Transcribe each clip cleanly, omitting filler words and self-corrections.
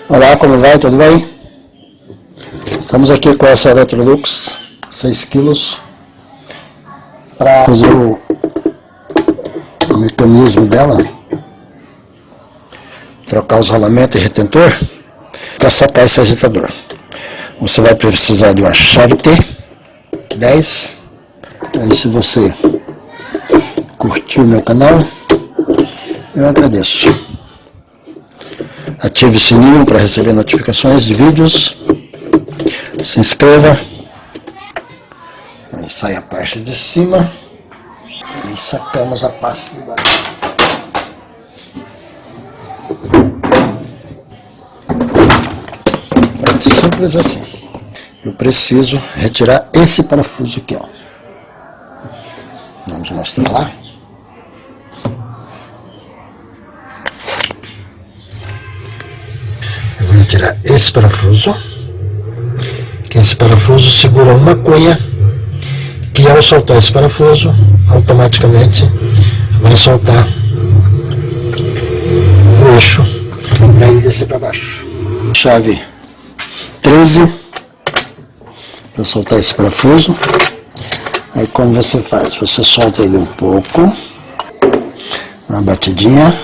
Olá, como vai? Tudo bem? Estamos aqui com essa Electrolux 6 kg para fazer o mecanismo dela, trocar os rolamentos e retentor para sacar esse agitador. Você vai precisar de uma chave T 10. Aí, se você curtiu o meu canal, eu agradeço. Ative o sininho para receber notificações de vídeos. Se inscreva. Aí sai a parte de cima e sacamos a parte de baixo. Simples assim. Eu preciso retirar esse parafuso aqui, ó. Vamos mostrar lá. Eu vou retirar esse parafuso. Que esse parafuso segura uma cunha, que ao soltar esse parafuso, automaticamente vai soltar o eixo para ele descer para baixo. Chave 13 para soltar esse parafuso. Aí como você faz? Você solta ele um pouco, uma batidinha.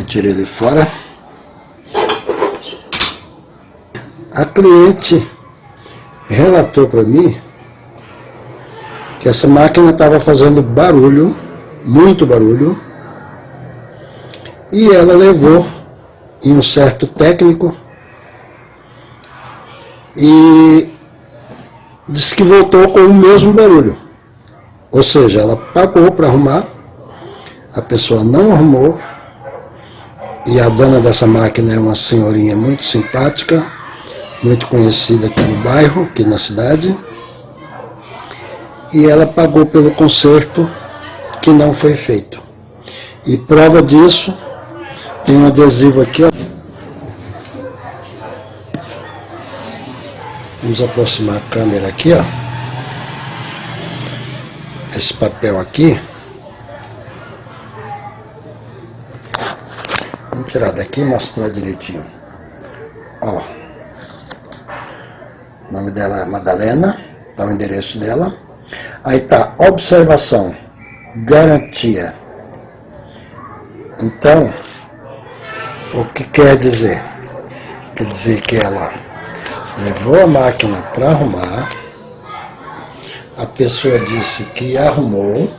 Tirei ele fora. A cliente relatou para mim que essa máquina estava fazendo barulho, muito barulho, e ela levou em um certo técnico e disse que voltou com o mesmo barulho. Ou seja, ela pagou para arrumar, a pessoa não arrumou. E a dona dessa máquina é uma senhorinha muito simpática, muito conhecida aqui no bairro, aqui na cidade. E ela pagou pelo conserto que não foi feito. E prova disso, tem um adesivo aqui, ó. Vamos aproximar a câmera aqui, ó. Esse papel aqui. Vamos tirar daqui e mostrar direitinho. Ó. O nome dela é Madalena, tá o endereço dela. Aí tá, observação, garantia. Então, o que quer dizer? Quer dizer que ela levou a máquina para arrumar, a pessoa disse que arrumou,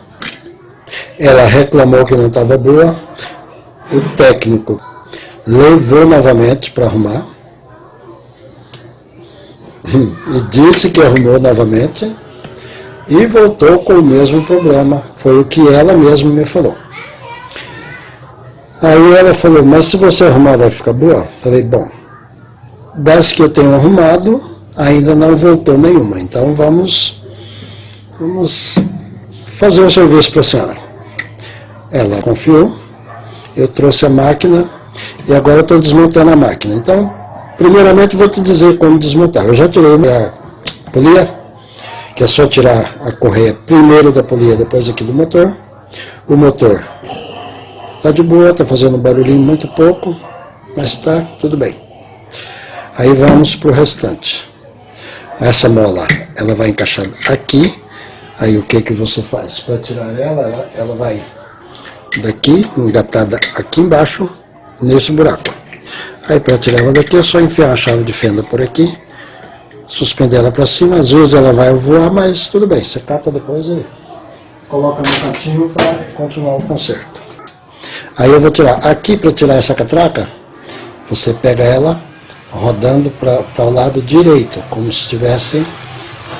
ela reclamou que não estava boa, o técnico levou novamente para arrumar e disse que arrumou novamente e voltou com o mesmo problema. Foi o que ela mesma me falou. Aí ela falou, mas se você arrumar vai ficar boa? Falei, bom, das que eu tenho arrumado, ainda não voltou nenhuma. Então vamos fazer um serviço para a senhora. Ela confiou. Eu trouxe a máquina e agora estou desmontando a máquina. Então, primeiramente vou te dizer como desmontar. Eu já tirei a polia, que é só tirar a correia primeiro da polia, depois aqui do motor. O motor está de boa, está fazendo um barulhinho muito pouco, mas está tudo bem. Aí vamos para o restante. Essa mola, ela vai encaixar aqui. Aí o que você faz? Para tirar ela vai daqui, engatada aqui embaixo, nesse buraco. Aí para tirar ela daqui é só enfiar a chave de fenda por aqui, suspender ela para cima. Às vezes ela vai voar, mas tudo bem, você cata depois e coloca no cantinho para continuar o conserto. Aí eu vou tirar aqui, para tirar essa catraca, você pega ela rodando para o lado direito, como se estivesse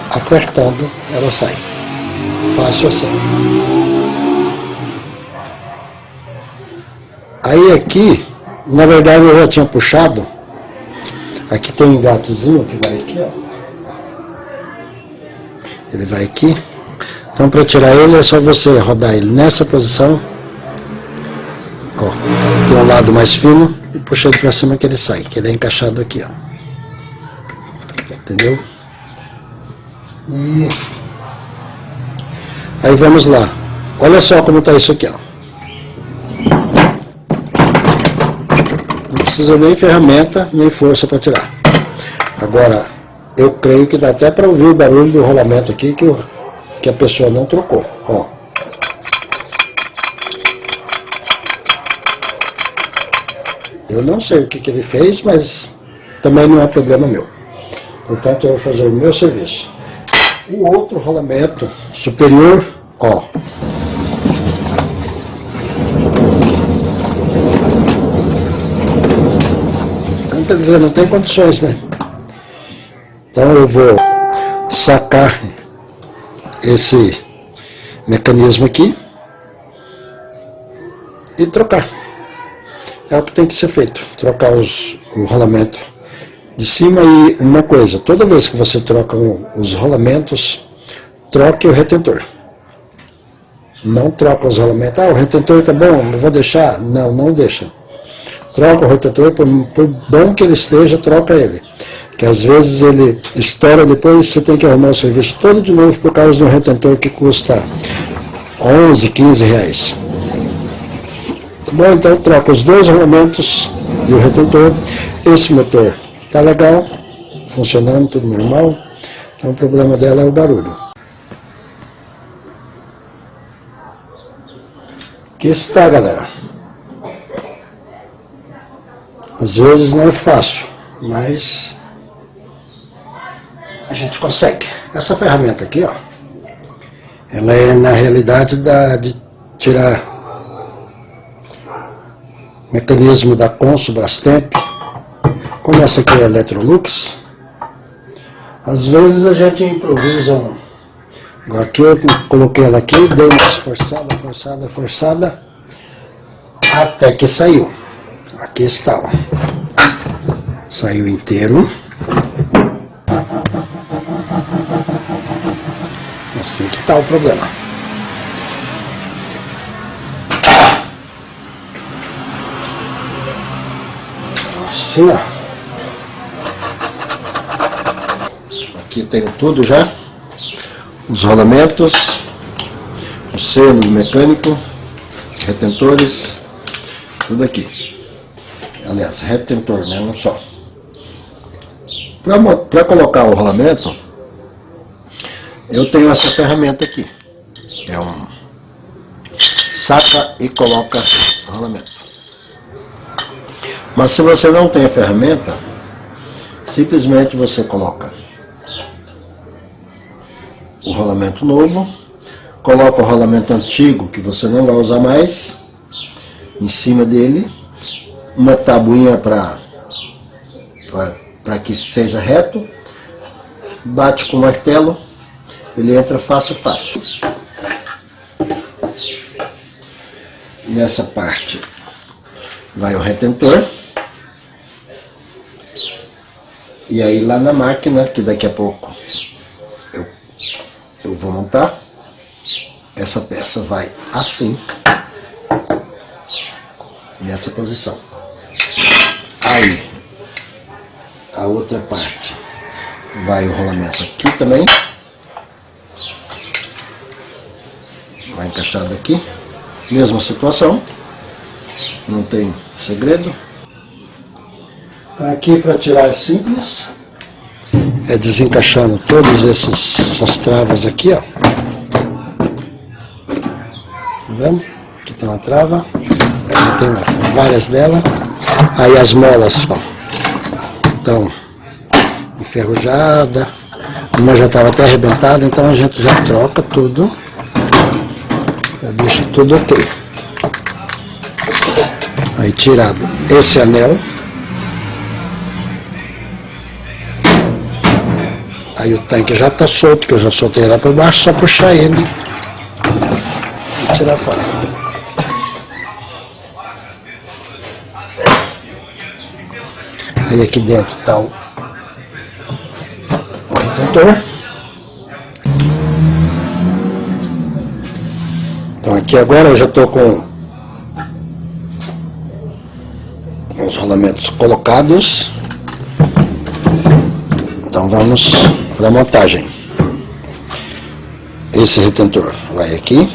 apertando, ela sai. Fácil assim. Aí aqui, na verdade eu já tinha puxado, aqui tem um engatezinho que vai aqui, ó. Ele vai aqui. Então para tirar ele é só você rodar ele nessa posição. Ó, tem um lado mais fino. e puxa ele para cima que ele sai, que ele é encaixado aqui, ó. Entendeu? E aí vamos lá. Olha só como está isso aqui, ó. Não precisa nem ferramenta, nem força para tirar. Agora, eu creio que dá até para ouvir o barulho do rolamento aqui que a pessoa não trocou, ó. Eu não sei o que ele fez, mas também não é problema meu. Portanto, eu vou fazer o meu serviço. O outro rolamento superior, ó. Então, quer dizer, não tem condições, né? Então, eu vou sacar esse mecanismo aqui e trocar. É o que tem que ser feito, trocar o rolamento de cima. E uma coisa, toda vez que você troca os rolamentos, troque o retentor. Não troca os rolamentos. Ah, o retentor tá bom, não vou deixar. Não, não deixa. Troca o retentor, por bom que ele esteja, troca ele. Que às vezes ele estoura depois, você tem que arrumar o serviço todo de novo por causa de um retentor que custa 11, 15 reais. Bom, então troca os dois rolamentos e o retentor. Esse motor tá legal, funcionando, tudo normal. Então o problema dela é o barulho. Aqui está, galera. Às vezes não é fácil, mas a gente consegue. Essa ferramenta aqui, ó, ela é na realidade de tirar mecanismo da Consul Brastemp. Como essa aqui é Electrolux, às vezes a gente improvisa igual aqui, eu coloquei ela aqui, dei uma forçada, até que saiu. Aqui está, ó. Saiu inteiro. Assim que está o problema. Assim, ó. Aqui tem tudo já. Os rolamentos, o selo mecânico, retentores, tudo aqui. Aliás, retentor, né? Não só. Para colocar o rolamento, eu tenho essa ferramenta aqui. É um saca e coloca o rolamento. Mas se você não tem a ferramenta, simplesmente você coloca o rolamento novo, coloca o rolamento antigo que você não vai usar mais em cima dele, uma tabuinha para que seja reto, bate com o martelo, ele entra fácil. Nessa parte vai o retentor. E aí lá na máquina, que daqui a pouco eu vou montar, essa peça vai assim, nessa posição. Aí, a outra parte vai o rolamento aqui também, vai encaixado aqui, mesma situação, não tem segredo. Aqui para tirar é simples, é desencaixando todas essas travas aqui, ó. Tá vendo? Aqui tem uma trava, aqui tem várias delas. Aí as molas, ó, estão enferrujadas, uma já estava até arrebentada, então a gente já troca tudo, já deixa tudo ok. Aí tirado esse anel. Aí o tanque já está solto, que eu já soltei lá por baixo, só puxar ele e tirar fora. Aí aqui dentro está o retentor. Então aqui agora eu já estou com os rolamentos colocados. Então vamos para a montagem. Esse retentor vai aqui,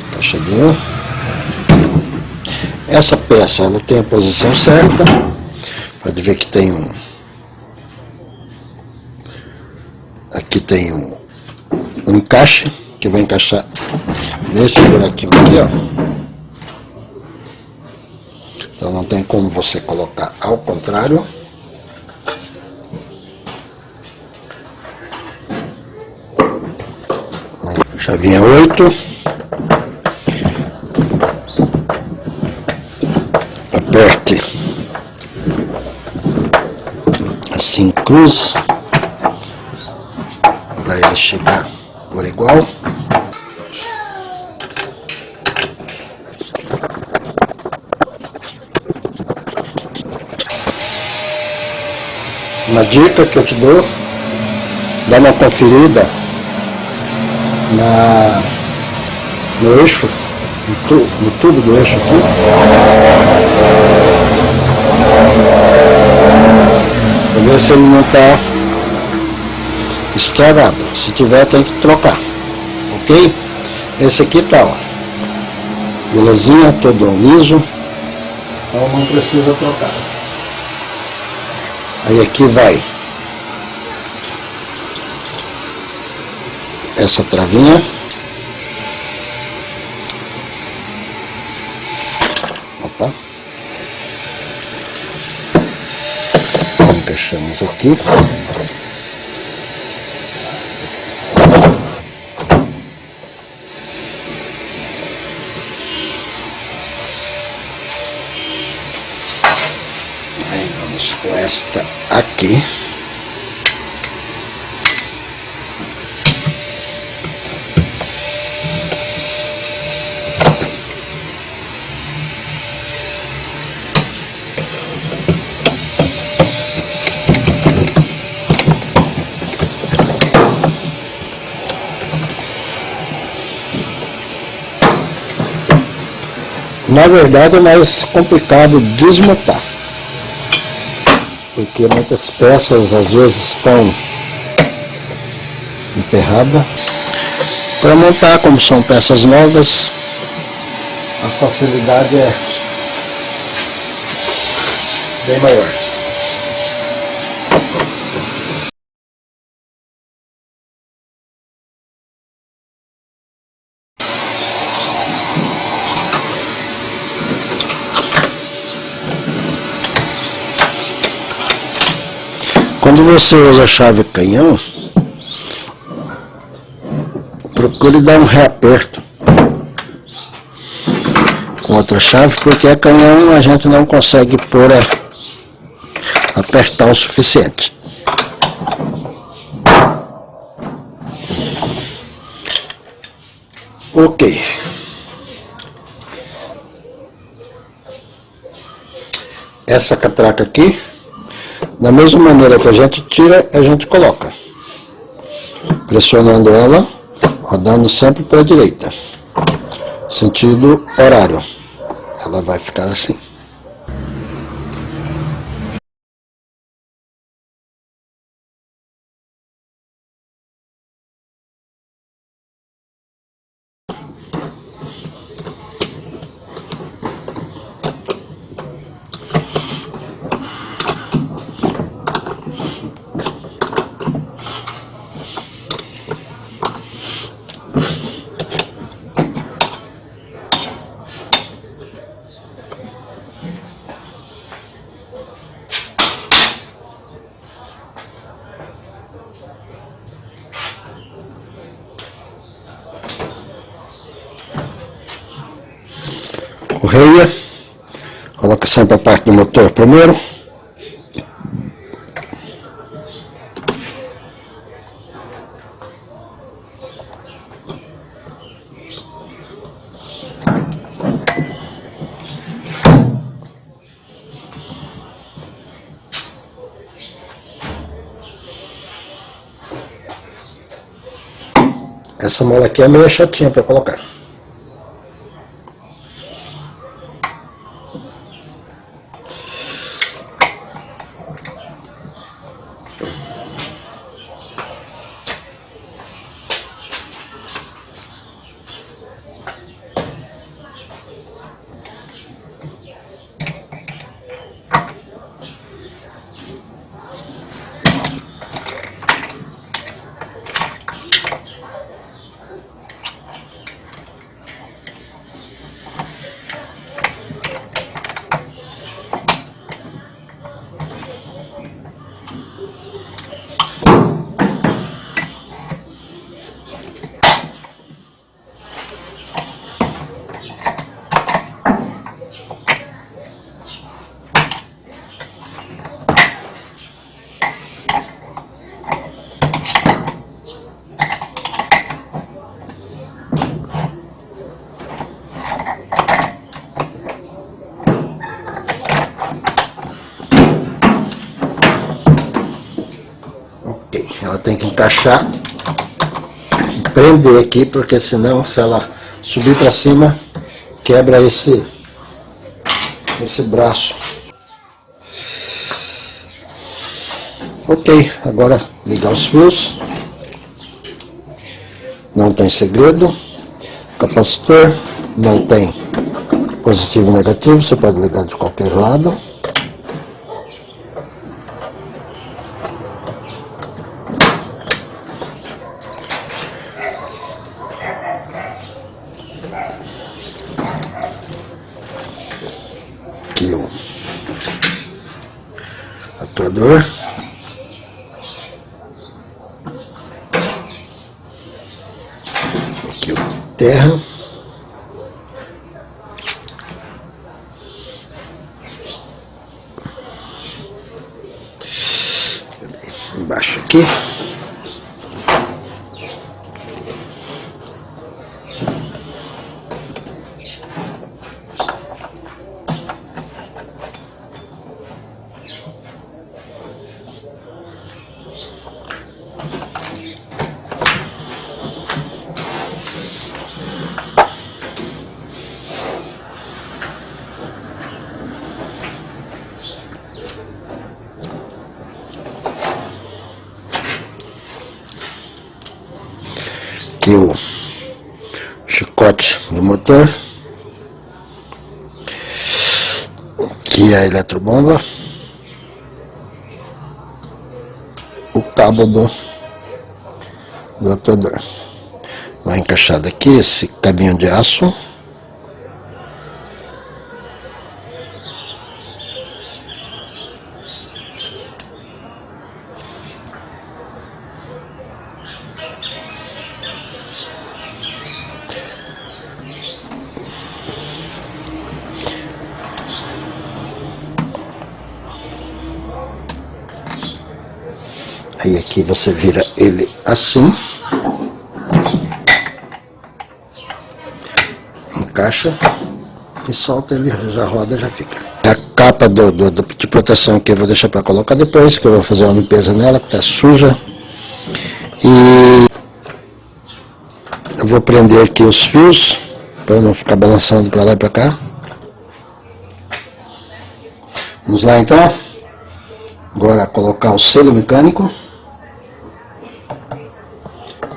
encaixadinho. Essa peça ela tem a posição certa. Pode ver que tem aqui tem um encaixe que vai encaixar nesse buraquinho aqui, ó. Então não tem como você colocar ao contrário. Chavinha 8. Aperte assim, cruz, para ele chegar por igual. Uma dica que eu te dou: dá uma conferida no eixo, no tubo do eixo aqui, para ver se ele não está estragado. Se tiver, tem que trocar, ok? Esse aqui tá, ó, belezinha, todo liso, então não precisa trocar. Aí aqui vai essa travinha. Opa. Encaixamos aqui. Aí vamos com esta aqui. Na verdade é mais complicado desmontar, porque muitas peças às vezes estão emperradas. Para montar, como são peças novas, a facilidade é bem maior. Quando você usa a chave canhão, procure dar um reaperto com outra chave, porque a canhão a gente não consegue pôr apertar o suficiente. Ok. Essa catraca aqui, da mesma maneira que a gente tira, a gente coloca. Pressionando ela, rodando sempre para a direita. Sentido horário. Ela vai ficar assim. Correia, coloca sempre a parte do motor primeiro. Essa mola aqui é meio chatinha para colocar. ela tem que encaixar e prender aqui, porque senão, se ela subir para cima, quebra esse braço. Ok, agora ligar os fios. Não tem segredo. Capacitor não tem positivo e negativo, você pode ligar de qualquer lado. Aqui o atuador. Aqui o terra. Embaixo aqui. Aqui o chicote do motor, aqui a eletrobomba, o cabo do atuador. Vai encaixado aqui esse cabinho de aço. Aí aqui você vira ele assim, encaixa e solta, ele já roda, já fica. A capa de proteção aqui eu vou deixar para colocar depois, que eu vou fazer uma limpeza nela, que tá suja. E eu vou prender aqui os fios, para não ficar balançando para lá e para cá. Vamos lá então. Agora colocar o selo mecânico.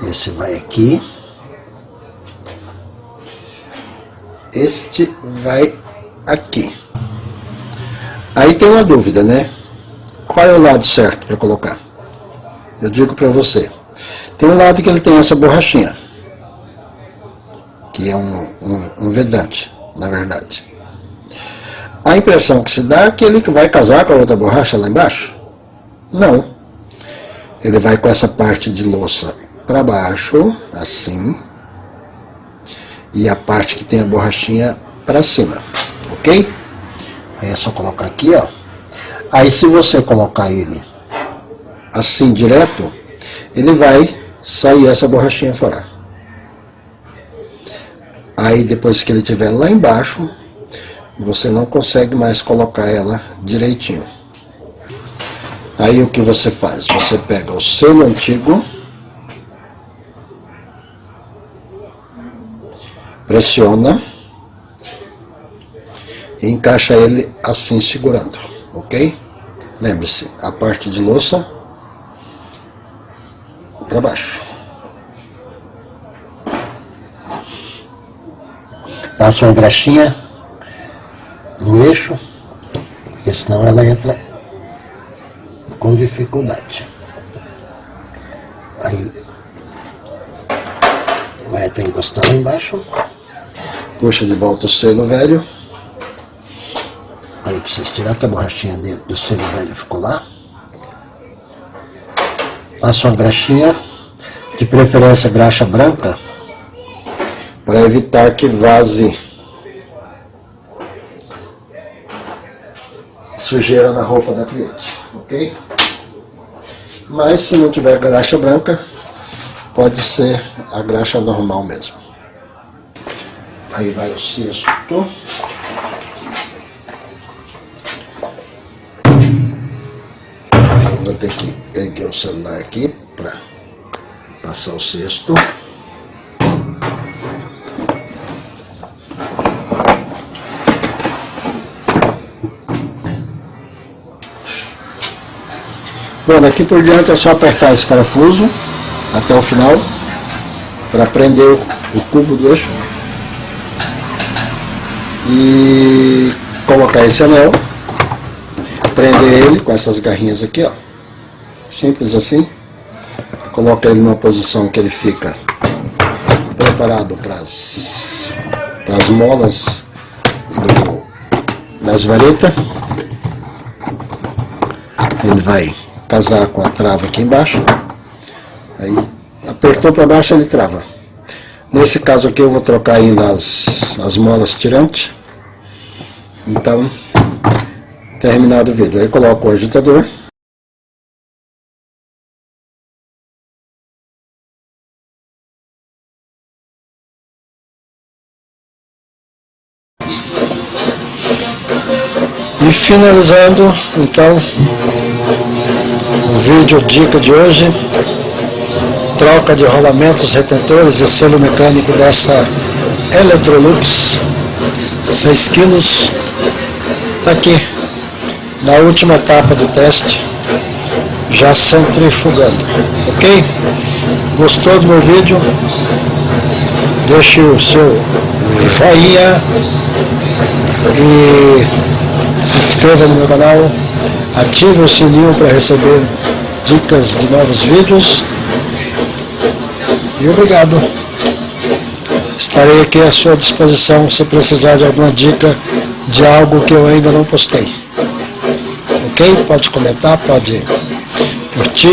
Esse vai aqui. Este vai aqui. Aí tem uma dúvida, né? Qual é o lado certo para colocar? Eu digo para você. Tem um lado que ele tem essa borrachinha, que é um vedante, na verdade. A impressão que se dá é que ele vai casar com a outra borracha lá embaixo. Não. Ele vai com essa parte de louça para baixo, assim, e a parte que tem a borrachinha para cima, ok? Aí é só colocar aqui, ó. Aí se você colocar ele assim direto, ele vai sair essa borrachinha fora. Aí depois que ele estiver lá embaixo, você não consegue mais colocar ela direitinho. Aí o que você faz? Você pega o selo antigo, pressiona e encaixa ele assim segurando, ok? Lembre-se, a parte de louça para baixo. Passa uma graxinha no eixo, porque senão ela entra com dificuldade. Aí vai até encostar lá embaixo. Puxa de volta o selo velho. Aí pra vocês tirar a borrachinha dentro do selo velho, ficou lá. Passa uma graxinha, de preferência graxa branca, para evitar que vaze sujeira na roupa da cliente, ok? Mas se não tiver graxa branca, pode ser a graxa normal mesmo. Aí vai o cesto. Vou ter que erguer o celular aqui para passar o cesto. Bom, daqui por diante é só apertar esse parafuso até o final para prender o cubo do eixo e colocar esse anel, prender ele com essas garrinhas aqui, ó, simples assim. Coloca ele numa posição que ele fica preparado para as molas das varetas. Ele vai casar com a trava aqui embaixo, aí apertou para baixo ele trava. Nesse caso aqui eu vou trocar ainda as molas tirantes. Então, terminado o vídeo, aí coloco o agitador. E finalizando, então, o vídeo dica de hoje, troca de rolamentos, retentores e selo mecânico dessa Electrolux 6 kg. Está aqui, na última etapa do teste, já centrifugando, ok? Gostou do meu vídeo? Deixe o seu joinha e se inscreva no meu canal, ative o sininho para receber dicas de novos vídeos e obrigado. Estarei aqui à sua disposição se precisar de alguma dica de algo que eu ainda não postei. Ok? Pode comentar, pode curtir.